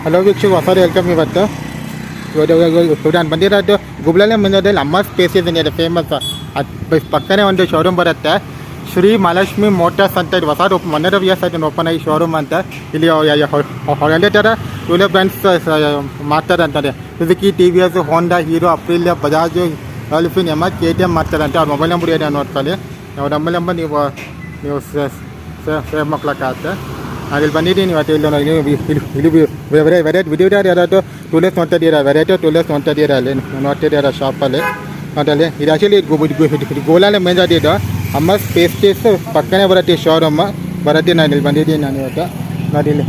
Hello ವೀಕ್ಷಕ ಹೊಸದು welcome ಇವತ್ತು ನಾನು ಬಂದಿರೋದು ಗುಬ್ಳಲ್ಲೇ ಬಂದಿರೋದ್ರಲ್ಲಿ ಅಮ್ಮ ಸ್ಪೇಸಸ್ ಇದೆ ಫೇಮಸ್. ಅದು ಪಕ್ಕನೇ ಒಂದು ಶೋರೂಮ್ ಬರುತ್ತೆ, ಶ್ರೀ ಮಹಾಲಕ್ಷ್ಮಿ ಮೋಟರ್ಸ್ ಅಂತ. ಇದು ಹೊಸದು ಮೊನ್ನೆ ಇಯರ್ಸ್ ಆಯ್ತು ಓಪನ್ ಆಗಿ ಶೋರೂಮ್ ಅಂತ. ಇಲ್ಲಿ ಒಳ್ಳೆ ಥರ ಟೂಲರ್ ಬ್ರ್ಯಾಂಡ್ಸ್ ಮಾಡ್ತಾರೆ ಅಂತಾರೆ. Suzuki, T V S, Honda, Hero, Aprilia, Bajaj, Dolphin, ಎಮ್ KTM ಮಾಡ್ತಾರೆ ಅಂತ. ಅವ್ರ ಮೊಬೈಲ್ ನಂಬರ್ ಇದೆ ನೋಡ್ಕೊಳ್ಳಿ. ಅವ್ರ ಮೊಬೈಲ್ ನಂಬರ್ ನೀವು ಸೇವ್ ಮಾಡ್ಕೊಳಕ್ಕಾಗತ್ತೆ. ಅಲ್ಲಿ ಬಂದಿದ್ದೀನಿ ಇವತ್ತು. ಇಲ್ಲಿ ವೆರೈಟಿ ವಿಡಿಯೋ ಯಾರಾದ್ರು ಟೂಲರ್ಸ್ ನೋಡ್ತಿದ್ದೀರಾ, ವೆರೈಟಿ ಟೂಲರ್ಸ್ ನೋಡ್ತಿದ್ದೀರಾ, ಅಲ್ಲಿ ನೋಡ್ತಿದ್ದೀರಾ ಶಾಪಲ್ಲಿ ನೋಡಲ್ಲಿ. ಇದು ಆ್ಯಕ್ಚುಲಿ ಗೋಲಲ್ಲೇ ಮೇನ್ ಇದು ಅಮ್ಮ ಸ್ಪೇಸ್ ಪಕ್ಕನೇ ಬರುತ್ತೆ ಶೋರೂಮ್ ಬರುತ್ತೆ. ನಾನು ಇಲ್ಲಿ ಬಂದಿದ್ದೀನಿ ನಾನು ಇವತ್ತು. ನೋಡಿ ಇಲ್ಲಿ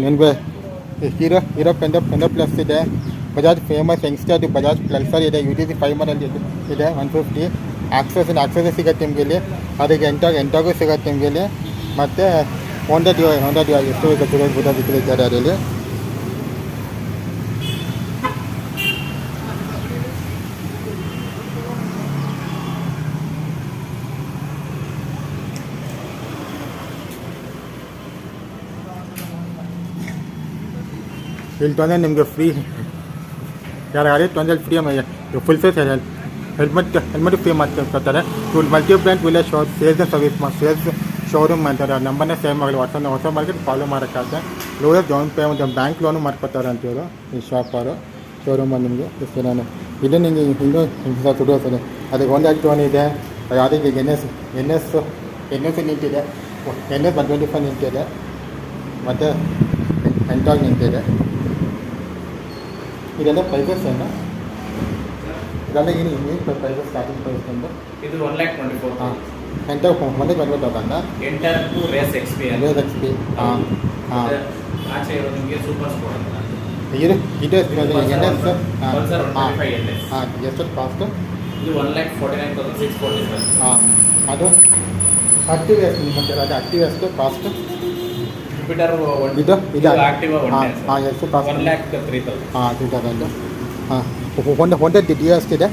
ನೆನ್ಬೆ ಹೀರೋ ಪೆಂಡೋ ಪ್ಲಸ್ ಇದೆ, ಬಜಾಜ್ ಫೇಮಸ್ ಯಂಗ್ಸ್ಟರ್ ಬಜಾಜ್ ಪ್ಲಲ್ಸರ್ ಇದೆ, UTC 500 ಇದೆ 150. ಆಕ್ಸಸ್ ಸಿಗುತ್ತೆ ನಿಮಗೆ ಇಲ್ಲಿ. ಅದಕ್ಕೆ ಎಂಟಾಗೂ ಸಿಗುತ್ತೆ ನಿಮಗೆ ಇಲ್ಲಿ. ಮತ್ತು ಹೋಂಡಾ ಡಿಯೋ ಎಷ್ಟು ಗೊತ್ತಾಗಿದ್ದಾರೆ ಅದರಲ್ಲಿ. ಇಲ್ಲಿ ತೊಂದರೆ ನಿಮಗೆ ಫ್ರೀ ಯಾರು ಗಾಡಿ ತೊಂದರೆ free full face helmet free ಮಾಡ್ತಾರೆ. Multi brand village sales and sales showroom ಅಂತಾರೆ. ನಂಬರ್ನೇ ಸೇವ್ ಆಗಲಿ. ಹೊಸ ಮಾರ್ಕೆಟ್ ಫಾಲೋ ಮಾಡೋಕ್ಕಾಗತ್ತೆ. Lower down payment bank loan ಮಾಡ್ಕೊತಾರೆ ಅಂತಿವರು ಈ ಶಾಪರು ಶೋರೂಮಲ್ಲಿ ನಿಮಗೆ. ನಾನು ಇಲ್ಲಿ ನಿಮಗೆ ಇನ್ನೂ ತುಡಿಯೋದು ಅದಕ್ಕೆ ಒಂದು ಆ್ಯಕ್ಟಿವ್ ಇದೆ, ಯಾವುದಕ್ಕೆ ಎನ್ ಎಸ್ ನಿಂತಿದೆ, NS 125 ನಿಂತಿದೆ, ಮತ್ತು ಎಂಟಾಗ್ ನಿಂತಿದೆ. ಇದೆಲ್ಲ ಪ್ರೈಸಸ್ ಏನು ಇದೆಲ್ಲ ಏನು ಪ್ರೈಸಸ್ ಸ್ಟಾರ್ಟಿಂಗ್ ಪ್ರೈಸ್ ಬಂದು ಇದು 1,24,000. ಹಾಂ ಎಂಟಾಗ್ ಒಂದೇ ಬಂದ್ಬಿಟ್ಟಲ್ಲ ಎಂಟರ್ ಟು ರೇಸ್ XP ಹಾಂ ಆಚೆ ಇರೋದು ನಿಮಗೆ ಸೂಪರ್ ಸ್ಪೋರ್ಟ್ ಅಂತ. ಇದು NS NS ಹಾಂ ಎಷ್ಟು ಕಾಸ್ಟು? ಇದು 1,49,647. ಹಾಂ ಅದು ಆಕ್ಟಿವ್ ಎಷ್ಟು ನಿಮ್ಮಂತೆ ಅದು ಆಕ್ಟಿವ್ ಎಷ್ಟು ಕಾಸ್ಟ್? ಜುಪಿಟರ್ ಇದು ಆಕ್ಟಿವಾ ಹಾಂ ಎಷ್ಟು ಕಾಸ್ಟ್? 1,03,000. ಹಾಂ 3,000. ಹಾಂ ಹೋಂಡಾ ಡಿಯೋ ಎಷ್ಟಿದೆ?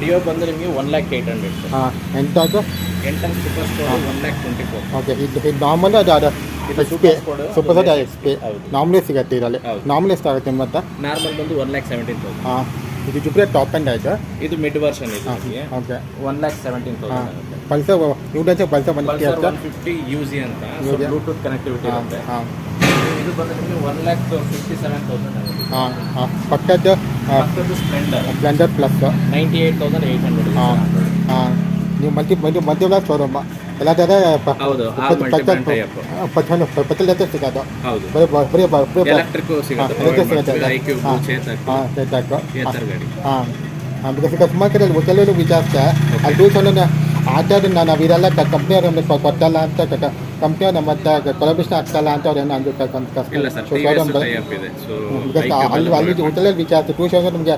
ಡಿಯೋ ಬಂದು ನಿಮಗೆ 1,08,000. ಹಾಂ ಎಂಟಾಗ ಎಂಟರ್ ಸೂಪರ್ ಸ್ಪೋರ್ಟ್ 1,24,000. ಓಕೆ. ಇದು ನಾರ್ಮಲ್ ಅದು ಸೂಪರ್ XP ನಾರ್ಮಲೇ ಸಿಗುತ್ತೆ ಇದರಲ್ಲಿ. ನಾರ್ಮಲ್ ಎಷ್ಟಾಗುತ್ತೆ ಮತ್ತು ನಾರ್ಮಲ್ ಬಂದು 1,17,000. ಹಾಂ ಇದು ಜುಪಿಟರ್ ಟಾಪ್ ಎಂಡ್ ಆಯಿತು. ಇದು ಮಿಡ್ ವರ್ಷನ್ ಇದೆ ನಿಮಗೆ. ಓಕೆ 1,17,000 ಆಗುತ್ತೆ. ಪಲ್ಸರ್ ಯೂಡನ್ಸ್ ಪಲ್ಸರ್ 150 UZ ಅಂತ ಬ್ಲೂಟೂತ್ ಕನೆಕ್ಟಿವಿಟಿ ಇರುತ್ತೆ. ಹಾಂ ಇದು ಬಂದು ನಿಮಗೆ 1,57,000 ಆಗುತ್ತೆ. ಹಾಂ ಹಾಂ ಪಕ್ಕದ್ದು ಸ್ಪ್ಲೆಂಡರ್ ಪ್ಲಸ್ 98,800. ಹಾಂ ಹಾಂ ನೀವು ಮಲ್ಟಿ ಶೋರೂಮ್ ಎಲ್ಲ ಥರ ಪೆಟ್ರೋಲ್ ಜೊತೆ ಸಿಗೋದು. ಹೌದು, ಬರೀ ಎಲೆಕ್ಟ್ರಿಕ್ ಸಿಗುತ್ತೆ. ಹಾಂ ಚೇತಕ್ ಗಾಡಿ. ಹಾಂ ಬಿಕಾಸ್ ಸುಮಾರು ಕಡೆ ಕೆಲವರು ವಿಚಾರಿಸ್ತೆ ಅಲ್ಲಿ ಟೂಲ್ಸ್ ಆಟೋದು ನಾವು ಇದೆಲ್ಲ ಕಂಪ್ನಿಯವ್ರು ನಮಗೆ ಕೊಟ್ಟಲ್ಲ ಅಂತ ಕಂಪ್ನಿಯವ್ರು ಮತ್ತು ಕೊಲಬಿಷನ್ ಆಗ್ತಲ್ಲ ಅಂತ ಅವ್ರು ಏನೋ ಅಲ್ಲಿ ಹೋಟೆಲಲ್ಲಿ ವಿಚಾರಿಸಿ ಟೂಲ್ಸ್ ನಿಮಗೆ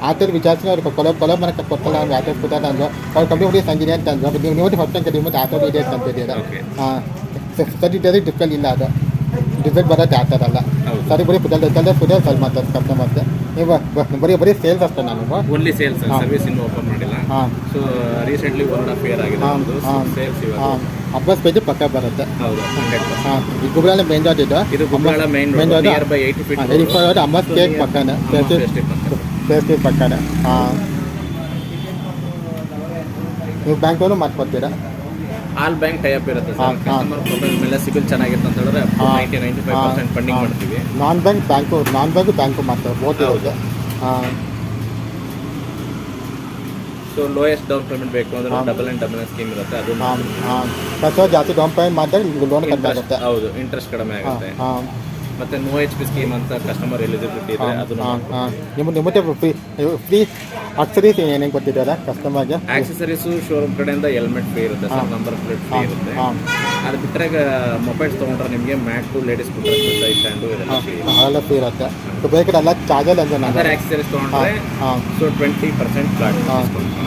ಆಟೋದು ವಿಚಾರಿಸಿ ಅವ್ರು ಕೊಲಬ್ ಮನೆ ಕೊಟ್ಟಲ್ಲ ಅಂದ್ರೆ ಆಟೋ ಕೊಟ್ಟಾರ ಅಂದರು. ಅವ್ರು ಕಂಪ್ನಿ ಹುಡುಗಿ ಸಂಜೆ ಅಂತ ಅಂದರು. ನೀವು ನೋಡಿ ಹೊಟ್ಟೆ ನಿಮ್ಮ ಆಟೋದು ಇದೆ ಅಂತಿದ್ದೀರ. ಹಾಂ ಸರಿ ಡಿಸ್ಕಲ್ ಇಲ್ಲ, ಅದು ಡಿಸೈನ್ ಬರೋಕ್ಕೆ ಆಗ್ತಾರಲ್ಲ. ಸರಿ ಬರೀ ಫುಡ್ ಸಲ್ ಮಾಡ್ತಾರೆ ಕಸ್ಟಮರ್ಗೆ. ನೀವು ಬರೀ ಸೇಲ್ಸ್ ಅಷ್ಟೇ ನಾನು ಓನ್ಲಿ ಸೇಲ್ಸ್, ಸರ್ವಿಸ್ ಇನ್ನೂ ಓಪನ್ ಮಾಡಿಲ್ಲ. ಹಾಂ so recently world of fair ಆಗಿದೆ. ಹಾಂ ಅಬ್ಬಾಸ್ ಪೇಜ್ ಪಕ್ಕ ಬರುತ್ತೆ. ಹೌದು 100%. ಹಾಂ ಈ ಗುಬ್ಳಾಲ ಮೇನ್ ರೋಡ್ ಇದು Gubbalala main road near by 80 feet 85 Amma's cake ಪಕ್ಕನೇ ಸೇಫ್ಟಿ ಪಕ್ಕನೇ. ಹಾಂ ನೀವು ಬ್ಯಾಂಕ್ ಲೋನು ಮಾಡ್ಕೊಡ್ತೀರಾ? ಆಲ್ ಬ್ಯಾಂಕ್ ಟೈ ಅಪ್ ಇರುತ್ತೆ ಸರ್. ಕಸ್ಟಮರ್ ಪ್ರೊಫೈಲ್ ಮೇಲೆ ಸಿಬಿಲ್ ಚೆನ್ನಾಗಿತ್ತು ಅಂತ ಹೇಳಿದ್ರೆ 90-95% ಫಂಡಿಂಗ್ ಮಾಡ್ತೀವಿ. ನಾನ್ ಬ್ಯಾಂಕು ಮಾಡ್ತಾರೆ ಬೋತ್ ಇರುತ್ತೆ. ಹಾಂ ಸೊ ಲೋಯೆಸ್ಟ್ ಡೌನ್ ಪೇಮೆಂಟ್ ಬೇಕು ಅಂದ್ರೆ ಡಬಲ್ ಸ್ಕೀಮ್ ಇರುತ್ತೆ. ಅದು ಹಾಂ ಜಾಸ್ತಿ ಡೌನ್ ಪೇಮೆಂಟ್ ಮಾಡಿದಾಗ ಲೋನ್ ಕಡಿಮೆ ಆಗುತ್ತೆ. ಹೌದು, ಇಂಟ್ರೆಸ್ಟ್ ಕಡಿಮೆ ಆಗುತ್ತೆ. ಹಾಂ ಮತ್ತೆ ನೋ HP ಸ್ಕೀಮ್ ಅಂತ ಕಸ್ಟಮರ್ ಎಲಿಜಿಬಿಲಿಟಿ ಇದೆ. ಅದು ನಿಮ್ಮತ್ತೆ ಫ್ರೀ ಆಕ್ಸರೀಸ್ ಏನೇನು ಕೊಟ್ಟಿದ್ದಾರೆ ಕಸ್ಟಮರ್ಗೆ? ಆಕ್ಸೆಸರೀಸು ಶೋರೂಮ್ ಕಡೆಯಿಂದ ಹೆಲ್ಮೆಟ್ ಫ್ರೀ ಇರುತ್ತೆ ಸರ್, ನಂಬರ್ ಪ್ಲೇಟ್ ಫ್ರೀ ಇರುತ್ತೆ. ಅದು ಬಿಟ್ಟರೆ ಮೊಬೈಲ್ಸ್ ತೊಗೊಂಡ್ರೆ ನಿಮಗೆ mat, ladies scooter, side stand ಅವೆಲ್ಲ ಫ್ರೀ ಇರುತ್ತೆ. ಬೇರೆ ಕಡೆ ಎಲ್ಲ ಚಾರ್ಜಲ್ಲಿ ಅಂದರೆ ಅದರ್ ಆಕ್ಸೆಸರೀಸ್ ತೊಗೊಂಡ್ರೆ ಸೊ 20% ಫ್ಲಾಟ್.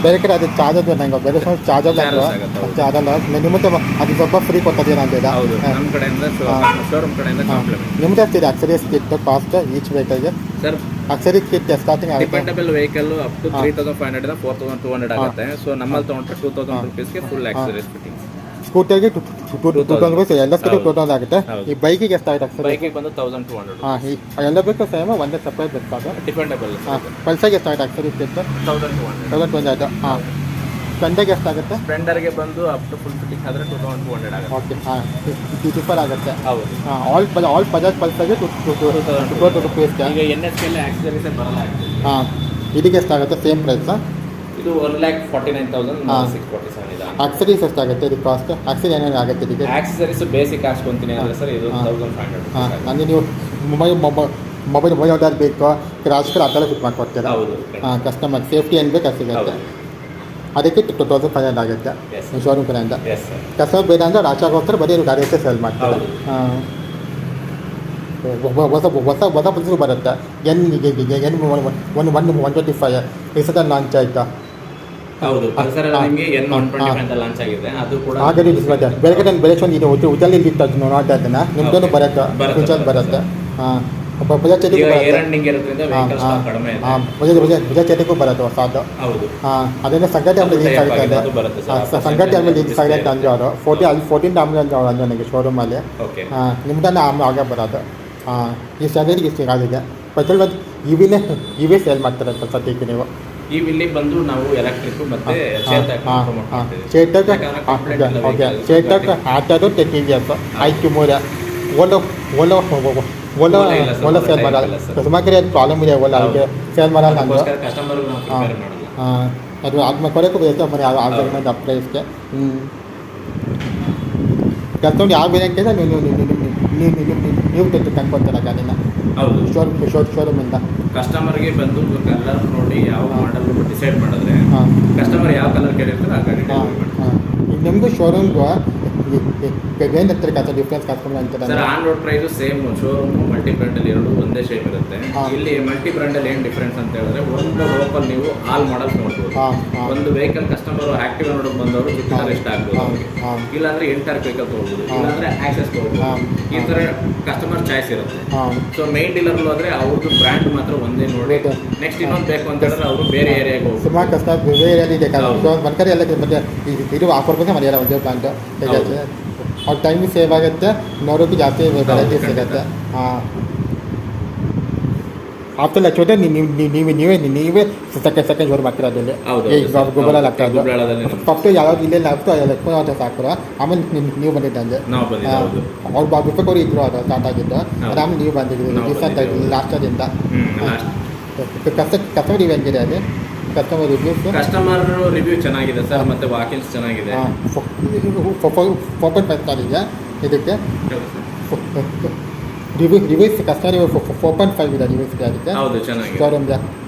ಬೇರೆ ಕಡೆ ಅದು ಚಾರ್ಜ್ ನಂಗೆ ಬೇರೆ ಚಾರ್ಜಲ್ಲಿ ಅದಲ್ಲ ನಿಮ್ಮತ್ತೆ ಅದು ಸ್ವಲ್ಪ ಫ್ರೀ ಕೊಟ್ಟಿದ್ದೀರಾ ಅಂತಿದೆ. ಹೌದು, ನಮ್ಮ ಕಡೆಯಿಂದ ಶೋರೂಮ್ ಕಡೆಯಿಂದ ಕಾಂಪ್ಲಿಮೆಂಟ್. ನಿಮ್ದು ಆಗ್ತಿದೆ ಅಕ್ಸರೀಸ್ ಕಿಟ್ ಕಾಸ್ಟ್ ಈಚ್ ವೆಹಿಕಲ್ಗೆ? Sir accessory kit starting dependable vehicle up to 3,500 4,200 ಆಗುತ್ತೆ. ಸೊ ನಮ್ಮಲ್ಲಿ ತೊಗೊಂಡ್ರೆ 2,000 ರೂಪೀಸ್ಗೆ ಫುಲ್ ಆಕ್ಸೆಸರೀಸ್ ಫಿಟ್ಟಿಂಗ್. ಸ್ಕೂಟರ್ಗೆ 2,000 ರೂಪೀಸ್ ಎಲ್ಲದಕ್ಕೂ ಹೌದು. 2,000 ಆಗುತ್ತೆ. ಹೌದು. ಈ ಬೈಕಿಗೆ ಎಷ್ಟಾಗುತ್ತೆ ಸರ್? ಬೈಕಿಗೆ ಬಂದು 1200 ಹಾಂ ಎಲ್ಲ ಬೇಕು ಸೇಮ್ ಒಂದೇ ಸಪ್ರೇಟ್ ಬೇಕು ಅದು. ಡಿಪೆಂಡಬಲ್. ಹಾಂ ಪಲ್ಸರ್ಗೆ ಎಷ್ಟಾಗುತ್ತೆ ಸರ್ ಇತ್ತು? 1200. 1,200 ಆಯಿತು. ಹಾಂ ಸ್ಪೆಂಡರ್ಗೆ ಎಷ್ಟಾಗುತ್ತೆ? ಸ್ಪ್ಲೆಂಡರ್ಗೆ ಬಂದು ಅಪ್ ಟು ಫುಲ್ ಫಿಟ್ಟಿಂಗ್ ಆದರೆ 2200 ಆಗುತ್ತೆ. ಓಕೆ ಹಾಂ ಡಿಫರ್ ಆಗುತ್ತೆ. ಹೌದು. ಹಾಂ ಆಲ್ ಬಜಾಜ್ ಪಲ್ಸರ್ಗೆ 2,000 ರೂಪೀಸ್. ಈಗ NSKಲ್ಲಿ ಆಕ್ಸರೀಸೇ ಬರಲ್ಲ. ಹಾಂ ಇದಕ್ಕೆ ಎಷ್ಟಾಗುತ್ತೆ ಸೇಮ್ ಪ್ರೈಸಾ? ಇದು 1,49,647 ಇದೆ. ಆಕ್ಸರೀಸ್ ಎಷ್ಟಾಗುತ್ತೆ ಇದಕ್ಕೆ ಕಾಸ್ಟ್? ಆಕ್ಸರಿ ಏನೇನು ಆಗುತ್ತೆ ಇದಕ್ಕೆ? ಆಕ್ಸರೀಸ್ ಬೇಸಿಕ್ ಹಾಕ್ಸ್ಕೊಂತೀನಿ ಅಂದರೆ ಸರ್ ಇದು 1,500. ಹಾಂ ಅಂದರೆ ನೀವು ಮೊಬೈಲ್ ಯಾವ್ದಾದ್ರು ಬೇಕು ರಾಜ್ಕರ್ ಅದೆಲ್ಲ ಫಿಟ್ ಮಾಡಿಕೊಡ್ತೀರಾ? ಹೌದು. ಹಾಂ ಕಸ್ಟಮರ್ ಸೇಫ್ಟಿ ಏನು ಬೇಕು ಅದು ಸಿಗುತ್ತೆ. ಅದಕ್ಕೆ 2,500 ಆಗುತ್ತೆ Yes. ಶೋರೂಮ್ ಕಡೆಯಿಂದ. Yes sir. ಕಸ್ಟಮರ್ ಬೇಡ ಅಂದರೆ ರಾಚಾಗೋಸ್ಕರ ಬರೀ ಗಾಡಿ ಅಷ್ಟೇ ಸೇಲ್ ಮಾಡ್ತಾರೆ. ಹೌದು. ಹಾಂ ಹೊಸ ಪುಸ್ತಕ ಬರುತ್ತೆ ಎನ್ 125 ಈ ಸತ ಲಾಂಚ್ ಆಯಿತಾ? ಹೌದು. ಪಲ್ಸರ್ ನಿಮಗೆ N125 ಅಂತ ಲಾಂಚ್ ಆಗಿದೆ. ಅದು ಕೂಡ ಆ ಗಾಡಿ ಬೇರೆ ಕಡೆ ಬೆಳೆಸ್ ಒಂದು ಇದು ಉಜ್ಜಲ್ಲಿ ಇತ್ತು ನೋಡ್ತಾ ಇದ್ದೇನೆ ನಿಮ್ದು ಬರುತ್ತೆ ಫ್ಯೂಚರ್ ಬರುತ್ತೆ. ಹಾಂ ಬಜಾಜ್ ಚೇಟಿಗೂ ಈಗ ಬರುತ್ತೆ. ಏರ್ ಎಂಡಿಂಗ್ ಇರೋದ್ರಿಂದ ವೆಹಿಕಲ್ ಸ್ಟಾಕ್ ಕಡಿಮೆ ಇದೆ. ಹಾಂ ಬಜಾಜ್ ಚೇಟಿಗೂ ಬರುತ್ತೆ ಹೊಸದು. ಹೌದು. ಹಾಂ ಅದರಿಂದ ಸಂಗತಿ ಆಮೇಲೆ ಲೀಕ್ ಆಗ್ತಾ ಇದೆ. ಅದು ಬರುತ್ತೆ ಸರ್. ಸಂಗತಿ ಆಮೇಲೆ ಲೀಕ್ ಆಗಿದೆ ಅಂದ್ರು ಅವರು 14 ಆಮೇಲೆ ಅಂದ್ರು ನನಗೆ ಶೋರೂಮಲ್ಲಿ. ಓಕೆ. ಹಾಂ ನಿಮ್ದನ್ನ ಆಗೇ ಬರೋದು. ಹಾಂ ಈ ಸ್ಯಾಲರಿಗೆ ಸಿಗೋದಿದೆ ಪೆಟ್ರೋಲ್ ಬಂದು ಇವೇ ಸೇಲ್ ಮಾಡ್ತಾರೆ ಸದ್ಯಕ್ಕೆ ನೀವು. ಈ ಇಲ್ಲಿ ಬಂದು ನಾವು ಎಲೆಕ್ಟ್ರಿಕ್ ಮತ್ತೆ ಚೇತಕ್ ಓಕೆ ಚೇತಕ್ ಆಟೋದು TVS ಐಕ್ಯೂ ಮೂರ ಓಲೋ ಸೇಲ್ ಮಾಡಲ್ಲ. ಸುಮಾರು ಅದು ಪ್ರಾಬ್ಲಮ್ ಇದೆ ಓಲಾ ಅದಕ್ಕೆ ಸೇಲ್ ಮಾಡಲ್ಲ ಅಂದರು. ಕಸ್ಟಮರ್ ಹಾಂ ಅದು ಆದ್ಮೇಲೆ ಕೊಡೋಕ್ಕೂ ಬೇಕು ಮನೆ ಆರ್ಗ್ಯುಮೆಂಟ್ ಅಪ್ರೈಸ್ಗೆ. ಕಸ್ಟಮರ್ ಯಾವ ಬೇರೆ ಅಂತ ನೀವು ತಂದ್ಕೊಡ್ತೀರ ಗಾಡಿನ? ಹೌದು. ಶೋರೂಮಿಂದ ಕಸ್ಟಮರ್ಗೆ ಬಂದು ಕಲರ್ ನೋಡಿ ಯಾವ ಮಾಡಲ್ ಡಿಸೈಡ್ ಮಾಡಿದ್ರೆ ಹಾಂ ಕಸ್ಟಮರ್ ಯಾವ ಕಲರ್ ಕೇಳಿರ್ತಾರೆ ಆ ಗಾಡಿ ಹಾಂ ಹಾಂ ಈಗ ನಿಮಗೂ ಶೋರೂಮ್ಗೂ ಏನು ಹತ್ತಿರ ಕಷ್ಟ ಡಿಫ್ರೆನ್ಸ್ ಕಸ್ಟಮರ್ ಅಂತಾರೆ sir? On road price same. Showroom multi ಬ್ರ್ಯಾಂಡಲ್ಲಿ ಎರಡು ಒಂದೇ ಶೇಪ್ ಇರುತ್ತೆ. ಹಾಂ. ಇಲ್ಲಿ ಮಲ್ಟಿ ಬ್ರ್ಯಾಂಡಲ್ಲಿ ಏನು ಡಿಫ್ರೆನ್ಸ್ ಅಂತ ಹೇಳಿದ್ರೆ ಒಂದು ಲೋಕಲ್ ನೀವು ಆಲ್ ಮಾಡಲ್ಸ್ ನೋಡ್ಬೋದು. ಹಾಂ ಹಾಂ ಒಂದು ವೆಹಿಕಲ್ ಕಸ್ಟಮರ್ ಆಕ್ಟಿವ್ ನೋಡೋಕೆ ಬಂದವರು ಜುಪಿಟರ್ ಇಷ್ಟ ಆಗ್ಬೋದು ಹಾಂ ಅವ್ರಿಗೆ. ಹಾಂ ಇಲ್ಲಾಂದ್ರೆ ಎಂಟರ್ ವೆಹಿಕಲ್ ತೊಗೊಳ್ಬೋದು, ಹಾಂ. ಇಲ್ಲಾಂದ್ರೆ ಆಕ್ಸೆಸ್ ತೊಗೊಳ್ಬೋದು. ಹಾಂ. ಈ ಥರ ಕಸ್ಟಮರ್ ಚಾಯ್ಸ್ ಇರುತ್ತೆ. ಹಾಂ ಸೊ ಮೇನ್ ಡೀಲರ್ ಹೋದ್ರೆ ಅವ್ರದ್ದು ಬ್ರ್ಯಾಂಡ್ ಮಾತ್ರ ಒಂದೇ ನೋಡಿ ಹೌದು. ನೆಕ್ಸ್ಟ್ ಇನ್ನೊಂದು ಬೇಕು ಅಂತ ಹೇಳಿದ್ರೆ ಅವರು ಬೇರೆ ಏರಿಯಾಗೆ ಹೋಗ್ಬೋದು. ಸುಮಾರು ಕಷ್ಟ ಬೇರೆ ಏರಿಯಾದಿದೆ ಹೌದು. ಬಂದ್ಕರೆ ಎಲ್ಲ ಮತ್ತೆ ಇದು ಆಫರ್ ಬಗ್ಗೆ ಮರ್ಯಾದ ಒಂದೇ ಪ್ಲಾಂಟು ಹೇಗೆ ಅವ್ರ ಟೈಮ್ ಸೇವ್ ಆಗುತ್ತೆ, ನೋಡೋಕ್ಕೂ ಜಾಸ್ತಿ ವೆರೈಟಿ ಸಿಗುತ್ತೆ. ಹಾಂ ಆಫ್ಟರ್ ಚೋಟೆ ನೀವೇ ಸೆಕೆಂಡ್ ಜೋರು ಮಾಡ್ತೀರ ಅದರಲ್ಲಿ. ಹೌದು. ಈಗ ಗೊಬ್ಬರಲ್ಲಿ ಆಗ್ತಾ ಇದ್ದು ಗುಬ್ಬಳದಲ್ಲಿ ಫಸ್ಟ್ ಯಾವ್ದು ಇಲ್ಲೇ ಆಗ್ತೋ ಅದು ಸಾಕು. ಆಮೇಲೆ ನೀವು ಬಂದಿದ್ದಂಗೆ ನಾವು ಬಂದಿದ್ದು. ಹೌದು. ಅವ್ರು ಬಿಫೋರ್ ಇದ್ರು ಅದು ಸ್ಟಾರ್ಟ್ ಆಗಿದ್ದು. ಆಮೇಲೆ ನೀವು ಬಂದಿದ್ದೀವಿ ನಾವು ರೀಸೆಂಟ್ ಆಗಿ ಬಂದಿದ್ದೀವಿ. ಲಾಸ್ಟದಿಂದ. ಲಾಸ್ಟ್ ಕಸ್ಟಮರ್ ರಿವ್ಯೂ ಹೆಂಗಿದೆ ಅದು? ಕಸ್ಟಮರ್ ರಿವ್ಯೂಸ್ ಕಸ್ಟಮರ್ ರಿವ್ಯೂ ಚೆನ್ನಾಗಿದೆ ಸರ್. ಮತ್ತೆ ವಾಕಿನ್ಸ್ ಚೆನ್ನಾಗಿದೆ. 4.5 ಸ್ಟಾರ್ ಇದೆ ಇದಕ್ಕೆ. ರಿವ್ಯೂಸ್ ಕಸ್ಟಮರ್ 4.5 ಇದೆ ರಿವ್ಯೂಸ್ ಅದಕ್ಕೆ ಹೌದು, ಚೆನ್ನಾಗಿದೆ. ಶೋರೂಮ್ಗೆ.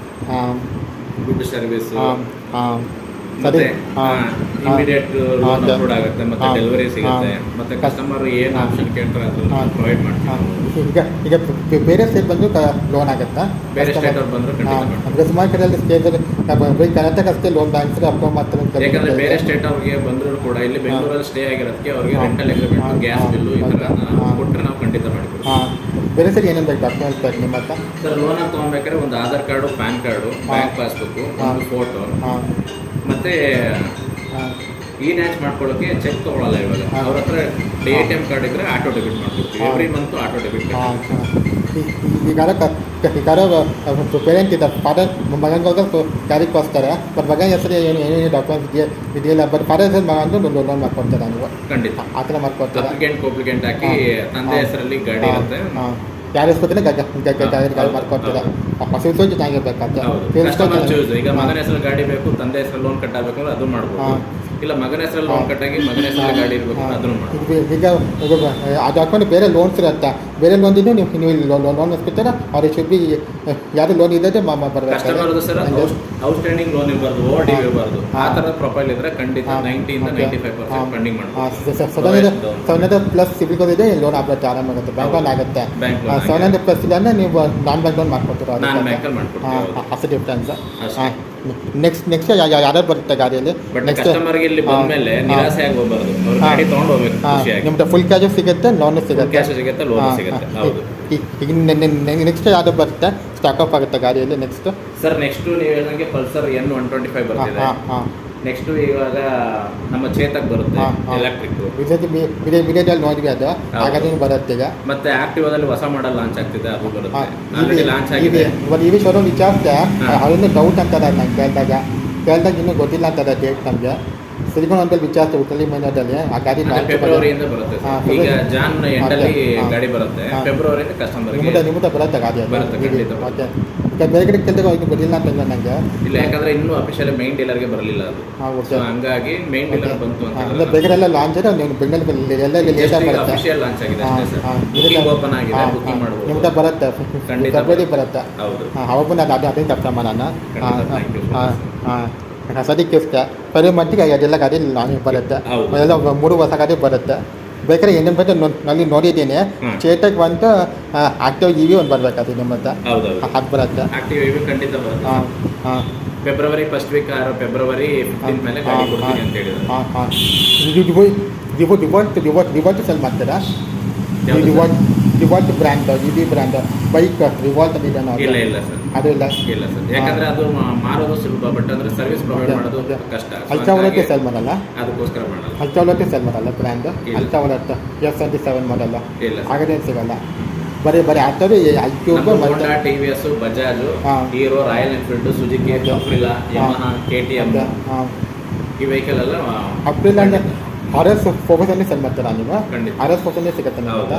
ಹಾಂ ಗುಡ್ ಸರ್ವಿಸ್. ಹಾಂ ಹಾಂ ಮತ್ತೆ ಹಾಂ ಇಮಿಡಿಯೇಟ್ ಹಾಂ. ಅಪ್ಲೋಡ್ ಆಗುತ್ತೆ, ಮತ್ತೆ ಹಾಂ. ಡೆಲಿವರಿ ಸಿಗುತ್ತೆ, ಹಾಂ. ಮತ್ತೆ ಕಸ್ಟಮರ್ ಏನು ಹಾಂ. ಆಪ್ಷನ್ ಕೇಳ್ತಾರೆ ಅದನ್ನ ಹಾಂ. ಪ್ರೊವೈಡ್ ಮಾಡ್ತೀವಿ. ಹಾಂ ಈಗ ಬೇರೆ ಸ್ಟೇಟ್ ಬಂದು ಲೋನ್ ಆಗುತ್ತಾ? ಬೇರೆ ಸ್ಟೇಟ್ ಅವ್ರು ಬಂದ್ರು ಖಂಡಿತ ಹಾಂ ಮಾಡ್ತೀವಿ. ಅಂದರೆ ಸುಮಾರು ಕಡೆಯಲ್ಲಿ ಸ್ಟೇಟ್ ಕರ್ನಾಟಕ ಅಷ್ಟೇ ಲೋನ್ ಬ್ಯಾಂಕ್ಸ್ ಅಪ್ರೂವ್ ಮಾಡ್ತಾರೆ. ಯಾಕಂದ್ರೆ ಬೇರೆ ಸ್ಟೇಟ್ ಅವ್ರಿಗೆ ಬಂದ್ರು ಕೂಡ ಇಲ್ಲಿ ಬೆಂಗಳೂರಲ್ಲಿ ಸ್ಟೇ ಆಗಿರೋದಕ್ಕೆ ಅವ್ರಿಗೆ ಹಾಂ. ರೆಂಟಲ್ ಅಗ್ರಿಮೆಂಟ್, ಹಾಂ. ಗ್ಯಾಸ್ ಬಿಲ್ಲು ಈ ಥರ ಹಾಂ. ಕೊಟ್ಟರೆ ನಾವು ಖಂಡಿತ ಮಾಡಿಕೊಡ್ತೀವಿ. ಹಾಂ ಬೇರೆ ಸರಿ ಏನೇನು ಬೇಕು ಡಾಕ್ಯುಮೆಂಟ್ಸ್ ಬೇಕು ನಿಮ್ಮ ಹತ್ರ? ಸರ್ ಲೋನ್ ತೊಗೊಬೇಕಾದ್ರೆ ಒಂದು Aadhaar card, PAN card, bank passbook, ಹಾಂ. ಒಂದು ಫೋಟೋ, ಹಾಂ ಮತ್ತೆ ಹಾಂ ನ್ಯಾಚ್ ಮಾಡ್ಕೊಳ್ಳೋಕೆ ಚೆಕ್ ತೊಗೊಳಲ್ಲ ಇವಾಗ. ಹಾಂ. ಅವ್ರ ಹತ್ರ ATM ಕಾರ್ಡ್ ಇದ್ರೆ ಆಟೋ ಡೆಬಿಟ್ ಮಾಡ್ಕೊಡ್ತೀವಿ. ಹಾಂ. Every month auto debit. ಹಾಂ ಈಗಾರ ಪೇರೆಂಟ್ ಇದ್ದಾರೆ ಫಾದರ್ ಮಗನಿಗೋಸ್ಕರ ಕ್ಯಾರಿಗೆ ಕಳಿಸ್ತಾರೆ. ಬಟ್ ಮಗನ ಹೆಸರು ಏನೇನು ಡಾಕ್ಯುಮೆಂಟ್ಸ್ ಇದೆಯಲ್ಲ ಬಟ್ ಫಾದರ್ ಹೆಸರು ಮಗ ಅಂದ್ರೆ ಲೋನ್ ಮಾಡ್ಕೊಡ್ತೀರಾ ನೀವು? ಖಂಡಿತ. ಆ ಥರ ಮಾಡ್ಕೊಡ್ತೀರಾ? ಅಪ್ಲಿಕೆಂಟ್ ಹಾಕಿ ತಂದೆ ಹೆಸರಲ್ಲಿ ಗಾಡಿ ಇರುತ್ತೆ. ಹಾಂ ಯಾರ ಹೆಸರು ಗಾಡಿ ಮಾಡ್ಕೊಡ್ತೀರಾ? ಸಿಲ್ಸೋ ಚೆನ್ನಾಗಿರ್ಬೇಕಾದ್ರೆ ಕಸ್ಟಮರ್ ಚೂಸ್. ಈಗ ಮಗನ ಹೆಸರಲ್ಲಿ ಗಾಡಿ ಬೇಕು, ತಂದೆ ಹೆಸರಲ್ಲಿ ಲೋನ್ ಕಟ್ ಆಗಬೇಕು ಅಂದ್ರೆ ಅದು ಮಾಡ್ಬೋದು. ಹಾಂ. ಇಲ್ಲ ಮಗನ ಹೆಸರಲ್ಲಿ ಲೋನ್ ಕಟ್ಟಾಗಿ ಮಗನ ಹೆಸರಲ್ಲಿ ಗಾಡಿ ಇರಬೇಕು ಅದನ್ನು ಮಾಡ್ಬೋದು. ಈಗ ಅದು ಹಾಕೊಂಡು ಬೇರೆ ಲೋನ್ಸ್ ಇರುತ್ತೆ. ಬೇರೆ ಲೋನ್ ಇದ್ದು ನೀವು ಲೋನ್ ಇಸ್ಕೊತೀರಾ ಅವ್ರಿಗೆ ಶುಡ್ ಬಿ ಯಾರು ಲೋನ್ ಇದ್ದರೆ ಕಸ್ಟಮರ್ ಸರ್ ಔಟ್ಸ್ಟ್ಯಾಂಡಿಂಗ್ ಲೋನ್ ಇರಬಾರ್ದು, ಓವರ್ ಡ್ಯೂ ಇರಬಾರ್ದು. ಆ ಥರದ ಪ್ರೊಫೈಲ್ ಇದ್ರೆ ಖಂಡಿತ 90 ಇಂದ 95% ಫಂಡಿಂಗ್ ಮಾಡ್ಬೋದು. 700 ಪ್ಲಸ್ ಸಿಬಿಲ್ ಇದೆ ಲೋನ್ ಆಗುತ್ತೆ, ಆರಾಮಾಗುತ್ತೆ, ಬ್ಯಾಂಕ್ ಲೋನ್ ಆಗುತ್ತೆ. ಬ್ಯಾಂಕ್ ಲೋನ್ 700 ಪ್ಲಸ್ ಇಲ್ಲ ಅಂದರೆ ನೀವು ನಾನ್ ಬ್ಯಾಂಕ್ ಲೋನ್ ಮಾಡ್ಕೊತೀರಾ? ನಾನ್ ಬ್ಯಾಂಕಲ್ಲಿ ಮಾಡ್ಕೊಡ್ತೀವಿ. ಅಷ್ಟು ಡಿಫ್ರೆನ್ಸ್. ಅಷ್ಟೇ. ನೆಕ್ಸ್ಟ್ ಯಾರು ಬರುತ್ತೆ ಗಾಡಿಯಲ್ಲಿ? ಬಟ್ ನೆಕ್ಸ್ಟ್ ಕಸ್ಟಮರ್ಗೆ ಇಲ್ಲಿ ಬಂದ್ಮೇಲೆ ನಿರಾಸೆ ಆಗಿ ಹೋಗ್ಬಾರ್ದು. ಅವ್ರು ಗಾಡಿ ತೊಗೊಂಡು ಹೋಗ್ಬೇಕು ಖುಷಿಯಾಗಿ. ನಿಮ್ದು ಫುಲ್ ಕ್ಯಾಶು ಸಿಗುತ್ತೆ, ಲೋನು ಸಿಗುತ್ತೆ. ಕ್ಯಾಶ್ ಸಿಗುತ್ತೆ, ಲೋನ್ ಸಿಗುತ್ತೆ. ಹೌದು. ಈಗ ನೆಕ್ಸ್ಟ್ ಯಾವುದು ಬರುತ್ತೆ ಸ್ಟಾಕ್ ಅಪ್ ಆಗುತ್ತೆ ಗಾಡಿಯಲ್ಲಿ ನೆಕ್ಸ್ಟ್? ಸರ್ ನೆಕ್ಸ್ಟ್ ನೀವು ಹೇಳಿದಂಗೆ ಪಲ್ಸರ್ N125 ಬರ್ತಿದೆ. ಹಾಂ ಹಾಂ ನೆಕ್ಸ್ಟ್ ಇವಾಗ ನಮ್ಮ ಚೇತಕ್ ಬರುತ್ತೆ ಎಲೆಕ್ಟ್ರಿಕ್. ವಿಡಿಯೋದಲ್ಲಿ ನೋಡಿದ್ವಿ ಅದು ಹಾಗಾದ್ರೆ ಬರುತ್ತೆ ಈಗ. ಮತ್ತೆ ಆಕ್ಟಿವಾದಲ್ಲಿ ಹೊಸ ಮಾಡೆಲ್ ಲಾಂಚ್ ಆಗ್ತಿದೆ, ಅದು ಬರುತ್ತೆ. ಆಲ್ರೆಡಿ ಲಾಂಚ್ ಆಗಿದೆ. ಇವಾಗ ಇವಿ ಶೋರೂಮ್ ವಿಚಾರಿಸಿದೆ, ಅವರಿಂದ ಡೌಟ್ ಅಂತಾರೆ ನಂಗೆ ಕೇಳಿದಾಗ ಇನ್ನೂ ಗೊತ್ತಿಲ್ಲ ಅಂತಾರೆ ಡೇಟ್ ನಮಗೆ. ಸಿಲಿಕಾನ್ ಅಂತ ವಿಚಾರಿಸಿ ಉತ್ತಲಿ ಮೈನದಲ್ಲಿ ಆ ಗಾಡಿ ಫೆಬ್ರವರಿಯಿಂದ ಬರುತ್ತೆ. ಈಗ ಜಾನ್ ಎಂಡಲ್ಲಿ ಗಾಡಿ ಬರುತ್ತೆ, ಫೆಬ್ರವರಿಯಿಂದ ಕಸ್ಟಮರ್ ನಿಮ್ಮದ ಬರುತ್ತೆ ಗಾಡಿ ಬರುತ್ತೆ. ಓಕೆ, ಬೇರೆ ಕಡೆ ಕೇಳಿದಾಗ ಅವ್ರಿಗೆ ಗೊತ್ತಿಲ್ಲ ಅಂತಂದ್ರೆ ನನಗೆ. ಇಲ್ಲ, ಯಾಕಂದ್ರೆ ಇನ್ನೂ ಅಫಿಷಿಯಲ್ ಮೈನ್ ಡೀಲರ್ಗೆ ಬರಲಿಲ್ಲ ಅದು. ಹಂಗಾಗಿ ಮೈನ್ ಡೀಲರ್ ಬಂತು ಅಂತ ಬೇಕರೆಲ್ಲ ಲಾಂಚ್ ಇದೆ, ನೀವು ಬೆಂಗಳೂರಲ್ಲಿ ಎಲ್ಲ ಲೇಟ್ ಬರುತ್ತೆ. ಅಫಿಷಿಯಲ್ ಲಾಂಚ್ ಆಗಿದೆ ಅಷ್ಟೇ ಸರ್. ಬುಕಿಂಗ್ ಓಪನ್ ಆಗಿದೆ, ಬುಕಿಂಗ್ ಮಾಡಬಹುದು. ನಿಮ್ದು ಬರುತ್ತೆ ಫೆಬ್ರವರಿ ಬರುತ್ತೆ. ಹೌದು, ಅವಾಗ ನಾನು ಅದನ್ನ ತಪ್ಪ ಮಾಡೋಣ. ಸದ್ಯಕ್ಕೆ ಪರಿ ಮಟ್ಟಿಗೆ ಅದೆಲ್ಲ ಗಾಡಿ ಲಾಂಚ್ ಬರುತ್ತೆ, ಎಲ್ಲ 3 ಹೊಸ ಗಾಡಿ ಬರುತ್ತೆ. ಬೇಕಾದ್ರೆ ಏನೇನು ಬೇಕು ನಲ್ಲಿ ನೋಡಿದ್ದೀನಿ. ಚೇತಕ್ ಬಂದು ಆಕ್ಟಿವ್ ಇವಿ ಒಂದು ಬರ್ಬೇಕಾದ್ರೆ ನಿಮ್ಮ ಹತ್ರ ಅದು ಬರುತ್ತೆ. ಆಕ್ಟಿವ್ ಇವಿ ಖಂಡಿತ ಬರುತ್ತೆ. February first week or February 15 ಮೇಲೆ ಗಾಡಿ ಕೊಡ್ತೀನಿ ಅಂತ ಹೇಳಿದ್ರು. ರಿವಾಲ್ಟ್ ಸೆಲ್ ಮಾಡ್ತೀರಾ? Revolt brand, EV brand bike Revolt ಇದೆ ನೋಡಿ. ಇಲ್ಲ ಸರ್, ಅದು ಇಲ್ಲ ಸರ್. ಯಾಕಂದ್ರೆ ಅದು ಮಾರೋದು ಸುಲಭ, ಬಟ್ ಅಂದ್ರೆ ಸರ್ವಿಸ್ ಪ್ರೊವೈಡ್ ಮಾಡೋದು ಕಷ್ಟ. ಅಲ್ಚಾವಲಕ್ಕೆ ಸೆಲ್ ಮಾಡಲ್ಲ, ಅದಕ್ಕೋಸ್ಕರ ಮಾಡಲ್ಲ. ಅಲ್ಚಾವಲಕ್ಕೆ ಸೆಲ್ ಮಾಡಲ್ಲ ಬ್ರ್ಯಾಂಡ್. ಅಲ್ಚಾವಲತ್ತು F77 ಮಾಡಲ್ಲ, ಹಾಗಾದ್ರೆ ಸಿಗಲ್ಲ. ಬರೀ ಆಟೋದು iQube, Honda, TVS, Bajaj, Hero, Royal Enfield, Suzuki, Aprilia, Yamaha, KTM ಈ ವೆಹಿಕಲ್ ಎಲ್ಲ ಅಪ್ರಿಲಾ ಅಂದ್ರೆ RS ಫೋಕಸಲ್ಲಿ ಸೆಲ್ ಮಾಡ್ತೀರಾ ನೀವು? RS ಫೋಕಸಲ್ಲೇ ಸಿಗುತ್ತೆ ನಿಮಗೆ.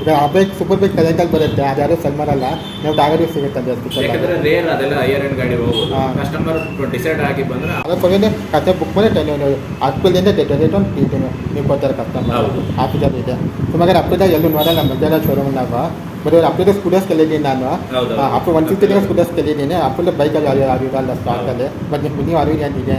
ಈಗ ಬೈಕ್ ಸೂಪರ್ ಬೈಕ್ ಕಲೆಂಟಲ್ಲಿ ಬರುತ್ತೆ, ಅದು ಯಾರು ಸೆಲ್ ಮಾಡಲ್ಲ, ನೀವು ಟಾಗರಿ ಸಿಗುತ್ತೆ ಜಾಸ್ತಿ. ಯಾಕಂದ್ರೆ ರೇರ್ ಅದೆಲ್ಲ ಹೈಯರ್ ಎಂಡ್ ಗಾಡಿ ಹೋಗೋದು, ಕಸ್ಟಮರ್ ಡಿಸೈಡ್ ಆಗಿ ಬಂದ್ರೆ ಅದಕ್ಕೆ ಕತೆ ಬುಕ್ ಮಾಡಿ ಅಪ್ರಿಲಿಂದ ಡೇಟ್ ಒಂದು ನೀವು ಕೊಡ್ತಾರೆ ಕಸ್ಟಮರ್. ಆಫೀಸಲ್ಲಿ ಇದೆ ಸುಮಾರು ಅಪ್ರಿದಾಗ ಎಲ್ಲೂ ನೋಡಲ್ಲ ಮಧ್ಯಾಹ್ನ ಶೋರೂಮ್ನಾಗ. ಬರೀ ಅಪ್ರಿದ ಸ್ಕೂಟರ್ಸ್ ಕಲಿದ್ದೀನಿ ನಾನು. ಅಪ್ಪ 150 ಸ್ಕೂಟರ್ಸ್ ಕಲಿದ್ದೀನಿ. ಅಪ್ರಿದ ಬೈಕಲ್ಲಿ ಇರಲ್ಲ ಸ್ಟಾಕಲ್ಲಿ, ಬಟ್ ನೀವು ಅರಿವಿ ಅಂತಿದೆ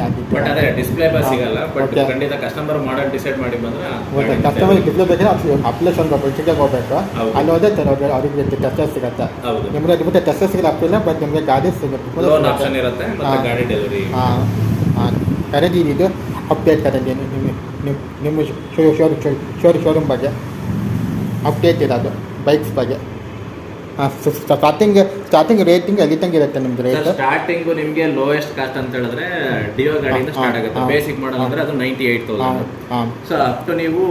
ಅದೇ ಡಿಸ್ಪ್ಲೇ ಸಿಗಲ್ಲ. ಬಟ್ ಖಂಡಿತ ಕಸ್ಟಮರ್ ಮಾಡಲ್ ಡಿಸೈಡ್ ಮಾಡಿ ಬಂದ್ರೆ ಕಸ್ಟಮರ್ ಡಿಸ್ಪ್ಲೇ ಬೇಕಾದ್ರೆ ಅಪ್ಲಿಕೇಶನ್ ಹೋಗ್ಬೇಕು, ಹೋಗ್ಬೇಕು. ಅಲ್ಲಿ ಹೋದ್ರೆ ಅವ್ರಿಗೆ ಟೆಸ್ಟರ್ ಸಿಗುತ್ತೆ. ನಿಮಗೆ ನಿಮಗೆ ಟೆಸ್ಟರ್ ಸಿಗಲ್ಲ ಅಪ್ರಿಲ್ಲ, ಬಟ್ ನಿಮಗೆ ಗಾಡಿ ಸಿಗುತ್ತೆ, ಲೋನ್ ಆಪ್ಷನ್ ಇರುತ್ತೆ, ಮತ್ತೆ ಗಾಡಿ ಡೆಲಿವರಿ. ಕರೆದಿ ಇದು ಅಪ್ಡೇಟ್ ಕರೆದಿ ನಿಮ್ಮ ಶೋರೂಮ್ ಬಗ್ಗೆ ಅಪ್ಡೇಟ್ ಇರೋದು ಬೈಕ್ಸ್ ಬಗ್ಗೆ. ಸ್ಟಾರ್ಟಿಂಗ್ ರೇಟಿಂಗ್ ಎಲ್ಲಿ ತನಕ ಇರುತ್ತೆ ನಿಮ್ದು ರೇಟ್? ಸ್ಟಾರ್ಟಿಂಗ್ ನಿಮಗೆ ಲೋಯೆಸ್ಟ್ ಕಾಸ್ಟ್ ಅಂತ ಹೇಳಿದ್ರೆ ಡಿಯೋ ಗಾಡಿಯಿಂದ ಸ್ಟಾರ್ಟ್ ಆಗುತ್ತೆ. ಬೇಸಿಕ್ ಮಾಡಲ್ ಅಂದ್ರೆ ಅದು 98,000. ಸೊ ಅಪ್ ಟು ನೀವು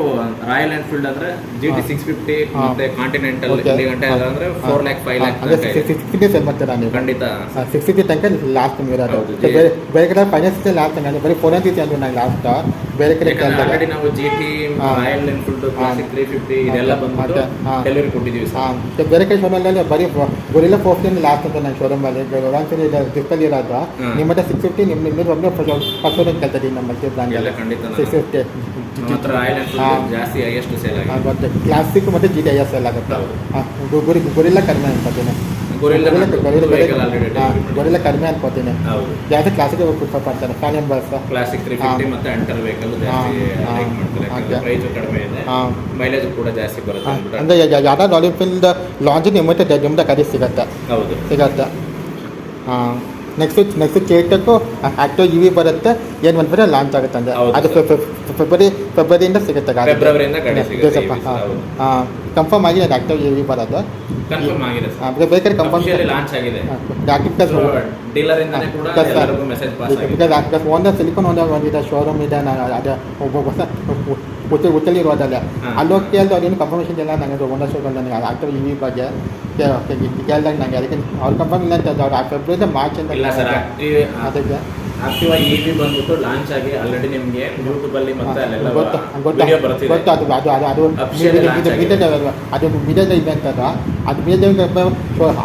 ರಾಯಲ್ ಎನ್ಫೀಲ್ಡ್ ಅಂದ್ರೆ GT 650 ಮತ್ತೆ ಕಾಂಟಿನೆಂಟಲ್ ಇಲ್ಲಿ ಗಂಟೆ ಅಂದ್ರೆ 4 lakh 5 lakh 650 ಸೆಲ್ ಮಾಡ್ತೀರಾ ನೀವು? ಖಂಡಿತ 650 ತನಕ ಲಾಸ್ಟ್ ಇರೋದು. ಬೇರೆ ಕಡೆ ಫೈನಾನ್ಸ್ ಲಾಸ್ಟ್ ತನಕ ಬರೀ 490 ಅಂದ್ರೆ ನಾನು ಲಾಸ್ಟ್. ಬೇರೆ ಕಡೆ ಆಲ್ರೆಡಿ ನಾವು GT, ರಾಯಲ್ ಎನ್ಫೀಲ್ಡ್, ಕ್ಲಾಸಿಕ್ 350 ಇದೆಲ್ಲ ಬಂದ್ಬಿಟ್ಟು ಡೆಲಿವರಿ ಕೊಟ್ಟಿದ್ದೀವಿ ಸರ್. ಬೇರೆ ಕಡೆ ಶೋರೂಮಲ್ಲಿ ಬರೀ ಗೊರಿಲ್ಲ 450 ಲಾಸ್ಟ್ ಅಂತ ನಾನು ಶೋರೂಮಲ್ಲಿ ಒಂದ್ಸರಿ ಡಿಸ್ಕಲ್ ಇರೋದು. ನಿಮ್ಮ ಹತ್ರ 650 ನಿಮ್ಮ ಒಬ್ಬನೇ ಫಸ್ಟ್ ಶೋರೂಮ್ ಕಲ್ತಿದ್ದೀನಿ ನಮ್ಮ ಬ್ರ್ಯಾಂಡ್. ಖಂಡಿತ 650 ರಾಯಲ್ ಎನ್ಫೀಲ್ಡ್ ಜಾಸ್ತಿ ಹೈಯೆಸ್ಟ್ ಸೇಲ್ ಆಗುತ್ತೆ. ಕ್ಲಾಸಿಕ್ ಮತ್ತು GT ಹೈಯೆಸ್ಟ್ ಸೇಲ್ ಆಗುತ್ತೆ. ಗೊರಿಲ್ಲ ಕಡಿಮೆ ಅನ್ಕೋತೀನಿ, ಗೊರಿಲ್ಲ ಕಡಿಮೆ ಅನ್ಕೋತೀನಿ. ಜಾಸ್ತಿ ಕ್ಲಾಸಿಕ್ ಪ್ರಿಫರ್ ಮಾಡ್ತಾರೆ. ಫ್ಯಾನ್ ಬಸ್ ಕ್ಲಾಸಿಕ್ 350 ಮತ್ತೆ ಅಂಟರ್ ವೆಹಿಕಲ್ ಜಾಸ್ತಿ ಲೈಕ್ ಮಾಡ್ತಾರೆ. ಪ್ರೈಸ್ ಕಡಿಮೆ ಇದೆ, ಮೈಲೇಜ್ ಕೂಡ ಜಾಸ್ತಿ ಬರುತ್ತೆ. ಅಂದ್ರೆ ಯಾವ್ದಾದ್ರು ರಾಯಲ್ ಎನ್ಫೀಲ್ಡ್ ಲಾಂಚ್ ನಿಮ್ಮದ ಕಡೆ ಸಿಗುತ್ತೆ. ಹೌದು, ಸಿಗತ್ತೆ. ನೆಕ್ಸ್ಟ್ ಚೇಟಕ್ಕು ಆಕ್ಟಿವ್ ಇವಿ ಬರುತ್ತೆ. ಏನು ಬಂದ್ಬಿಟ್ರೆ ಲಾಂಚ್ ಆಗುತ್ತೆ ಅಂದ್ರೆ ಅದು ಫೆಬ್ರವರಿಯಿಂದ ಸಿಗುತ್ತೆ ಗಾಡಿ. ಫೆಬ್ರವರಿಯಿಂದ ಗಾಡಿ ಸಿಗುತ್ತೆ. ಕನ್ಫರ್ಮ್ ಆಗಿದೆ ಅದು ಆಕ್ಟಿವ್ ಇವಿ ಬರೋದು. ಕನ್ಫರ್ಮ್ ಆಗಿದೆ ಬೇಕಾದ್ರೆ ಕನ್ಫರ್ಮ್ ಲಾಂಚ್ ಆಗಿದೆ. ಡೀಲರ್ ಇಂದಾನೆ ಕೂಡ ಎಲ್ಲರಿಗೂ ಮೆಸೇಜ್ ಪಾಸ್ ಆಗಿದೆ. ಒಂದು ಸಿಲಿಕಾನ್ ಒಂದಿದೆ ಶೋರೂಮ್ ಇದೆ, ಅದು ಹೊಸ ಉತ್ತಲಿ ರೋಡಲ್ಲ. ಅಲ್ಲಿ ಹೋಗಿ ಕೇಳಿದ್ರೆ ಅವ್ರೇನು ಕನ್ಫರ್ಮೇಷನ್ ಇಲ್ಲ ನನಗೆ. ಒಂದ ಶೋರೂಮ್ ನನಗೆ ಆಕ್ಟಿವ್ ಇವಿ ಬಗ್ಗೆ ಕೇಳಿದಾಗ ನನಗೆ ಅದಕ್ಕೆ ಅವ್ರು ಕನ್ಫರ್ಮ್ ಇಲ್ಲ ಅಂತ ಅವ್ರು ಫೆಬ್ರವರಿ ಮಾರ್ಚ್ ಅಂತ ಇಲ್ಲ ಸರ್. ಅದಕ್ಕೆ ಆಕ್ಟಿವ್ ಇವಿ ಬಂದ್ಬಿಟ್ಟು ಲಾಂಚ್ ಆಗಿ ಆಲ್ರೆಡಿ ನಿಮಗೆ ಯೂಟ್ಯೂಬ್ ಅಲ್ಲಿ ಮತ್ತೆ ಅಲ್ಲೆಲ್ಲ ವಿಡಿಯೋ ಬರ್ತಿದೆ. ಗೊತ್ತು ಅದು ಮೀಡಿಯಾದ ಇವೆಂಟ್ ಅದು ಮೀಡಿಯಾ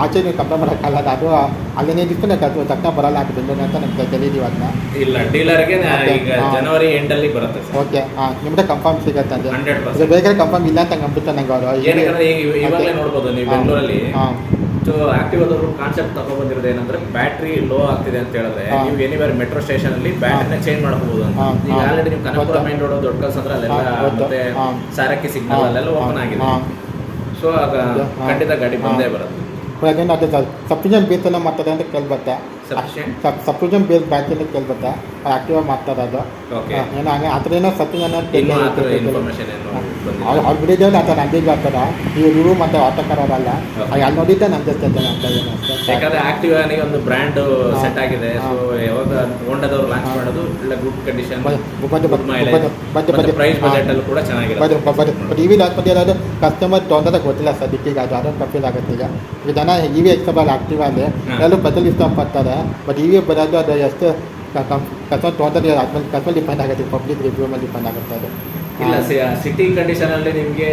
ಆಚೆ ನೀವು ಕಂಪೇರ್ ಮಾಡೋಕ್ಕಲ್ಲ. ಅದು ಅಲ್ಲೇ ಇಟ್ಕೊಂಡು ತಕ್ಷಣ ಬರಲ್ಲ ಅದು ಬೆಂಗಳೂರು ಅಂತ ನಮ್ಗೆ ತಿಳಿದೀವಿ. ಅದನ್ನ ಇಲ್ಲ, ಡೀಲರ್ಗೆ ಈಗ ಜನವರಿ ಎಂಡಲ್ಲಿ ಬರುತ್ತೆ. ಓಕೆ, ನಿಮ್ದೆ ಕನ್ಫರ್ಮ್ ಸಿಗುತ್ತೆ ಅಂದ್ರೆ 100%. ಬೇಕಾದ್ರೆ ಕನ್ಫರ್ಮ್ ಇಲ್ಲ ಅಂತ ನಂಬಿಟ್ಟು ನಂಗೆ ಅವರು ಏನಂದ್ರೆ ಇವಾಗಲೇ ನೋಡ್ಬೋದು ನೀವು ಬೆಂಗಳೂರಲ್ಲಿ ಆಕ್ಟಿವ್ ಆದವರು ಕಾನ್ಸೆಪ್ಟ್ ತಗೊಂಡ್ಬಂದಿರೋದು ಏನಂದ್ರೆ ಬ್ಯಾಟ್ರಿ ಲೋ ಆಗ್ತಿದೆ ಅಂತ ಹೇಳಿದ್ರೆ ನೀವು ಎನಿವೇರ್ ಮೆಟ್ರೋ ಸ್ಟೇಷನ್ ಅಲ್ಲಿ ಬ್ಯಾಟ್ರಿನ ಚೇಂಜ್ ಮಾಡಬಹುದು ಅಂತ. ಈಗ ಆಲ್ರೆಡಿ ನೀವು ಕನಕಪುರ ಮೈನ್ ರೋಡ್ ದೊಡ್ಡ ಕಲ್ಸಂದ್ರೆ ಅಲ್ಲೆಲ್ಲ ಮತ್ತೆ ಸಾರಕ್ಕಿ ಸಿಗ್ನಲ್ ಅಲ್ಲೆಲ್ಲ ಓಪನ್ ಆಗಿದೆ. ಸೊ ಆಗ ಖಂಡಿತ ಗಾಡಿ ಬಂದೇ ಬರುತ್ತೆ. ಅದು ಸಫಿಷಿಯಂಟ್ ಬೇಸ್ ಎಲ್ಲ ಮಾಡ್ತದೆ ಅಂತ ಕೇಳ್ಬತ್ತೆ. ಸಫಿಷಿಯಂಟ್ ಬೇಸ್ ಬ್ಯಾಟ್ರಿ ಅಂತ ಕೇಳ್ಬತ್ತೆ. ಆಕ್ಟಿವ್ ಮಾಡ್ತಾರೆ ಅದು ಓಕೆ ಏನೋ ಹಂಗೆ ಆ ಥರ ಏನೋ ಸತ್ತಿಂಗ್ ಅನ್ನೋ ಇನ್ನೂ ಆ ಥರ ಇನ್ಫಾರ್ಮೇಷನ್ ಏನು ಬಂದಿಲ್ಲ. ಅವ್ರು ಬಿಡಿದ್ದೇವೆ ಆ ಥರ ನಂಬಿಕೆ ಆಗ್ತದ ಇವರು ಮತ್ತು ಆಟೋಕಾರಲ್ಲ Okay. ಅಲ್ಲಿ ನೋಡಿದ್ದೆ ನಮ್ಮ ಜೊತೆ ಅಂತ ಏನು ಅಷ್ಟೇ. ಯಾಕಂದ್ರೆ ಆಕ್ಟಿವಾನಿಗೆ ಒಂದು ಬ್ರ್ಯಾಂಡ್ ಸೆಟ್ ಆಗಿದೆ. ಸೊ ಯಾವಾಗ ಹೋಂಡಾದವ್ರು ಲಾಂಚ್ ಮಾಡೋದು ಒಳ್ಳೆ ಗುಡ್ ಕಂಡೀಷನ್, ಪ್ರೈಸ್ ಬಜೆಟ್ ಅಲ್ಲೂ ಕೂಡ ಚೆನ್ನಾಗಿರುತ್ತೆ. ಬಟ್ ಇವಿ ಲಾಸ್ಟ್ ಇರೋದು ಕಸ್ಟಮರ್ ತೊಗೊಂಡಾಗ ಗೊತ್ತಿಲ್ಲ ಸದ್ಯಕ್ಕೆ ಅದು ಅದೊಂದು ಕನ್ಫ್ಯೂಸ್ ಆಗುತ್ತೆ ಈಗ ಜನ ಇವಿ ಎಕ್ಸ್ಟ್ರಾ ಆಕ್ಟಿವ್ ಅಲ್ಲಿ ಎಲ್ಲರೂ ಬದಲು ಇಷ್ಟಪಡ್ತಾರೆ. ಬಟ್ ಇವಿ ಬರೋದು ಅದು ಎಷ್ಟು ಕಸ್ಟಮರ್ ತೊಗೊಂಡ್ರೆ ಅದ್ಮೇಲೆ ಕಸ್ಟಮರ್ ಡಿಪೆಂಡ್ ಆಗುತ್ತೆ, ಪಬ್ಲಿಕ್ ರಿವ್ಯೂ ಮೇಲೆ ಡಿಪೆಂಡ್ ಆಗುತ್ತೆ ಅದು. ಇಲ್ಲ ಸಿಟಿ ಕಂಡೀಷನ್ ಅಲ್ಲಿ ನಿಮ್ಗೆ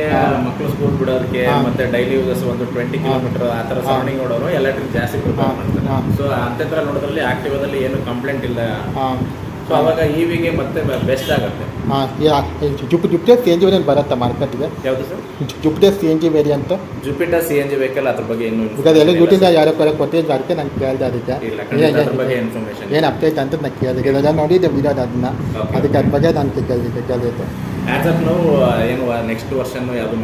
ಮಕ್ಕಳು ಸ್ಕೂಲ್ ಬಿಡೋದಕ್ಕೆ ಮತ್ತೆ ಡೈಲಿ ಯೂಸಸ್ ಒಂದು 20 ಕಿಲೋಮೀಟರ್ ಆ ಥರ ಸರೌಂಡಿಂಗ್ ನೋಡೋರು ಎಲೆಕ್ಟ್ರಿಕ್ ಜಾಸ್ತಿ ಪ್ರಿಫರ್ ಮಾಡ್ತಾರೆ. ಸೊ ಅಂಥದ್ರ ನೋಡೋದ್ರಲ್ಲಿ ಆಕ್ಟಿವಾದಲ್ಲಿ ಏನು ಕಂಪ್ಲೇಂಟ್ ಇಲ್ಲ. ಸೊ ಅವಾಗ ಇವಿಗೆ ಮತ್ತೆ ಬೆಸ್ಟ್ ಆಗುತ್ತೆ. Jupiter C N G variant ಬರುತ್ತೆ ಮಾರ್ಕೆಟ್ಗೆ. ಯಾವುದು sir? Jupiter C N G variant. Jupiter CNG vehicle ಅದ್ರ ಬಗ್ಗೆ ಇನ್ನೂ ಬಿಕಾಸ್ ಎಲ್ಲ ಯೂಟಿಂದ ಯಾರೋ ಕೊಟ್ಟಿದ್ದು ಅದಕ್ಕೆ ನಾನು ಕೇಳಿದೆ ಅದಕ್ಕೆ ಇಲ್ಲ, ಖಂಡಿತ ಅದ್ರ ಬಗ್ಗೆ ಇನ್ಫಾರ್ಮೇಶನ್ ಏನು ಅಪ್ಡೇಟ್ ಅಂತ ನಾನು ಕೇಳಿದೆ. ಅದನ್ನು ನೋಡಿದ್ದೆ ವಿಡಿಯೋದು ಅದನ್ನ ಅದಕ್ಕೆ ಅದ್ರ ಬಗ್ಗೆ ನಾನು ಕೇಳಿದ್ದು. ಆಸ್ ಆಫ್ ನಾವು ಏನು ನೆಕ್ಸ್ಟ್ ವರ್ಷನ್ ಯಾವುದು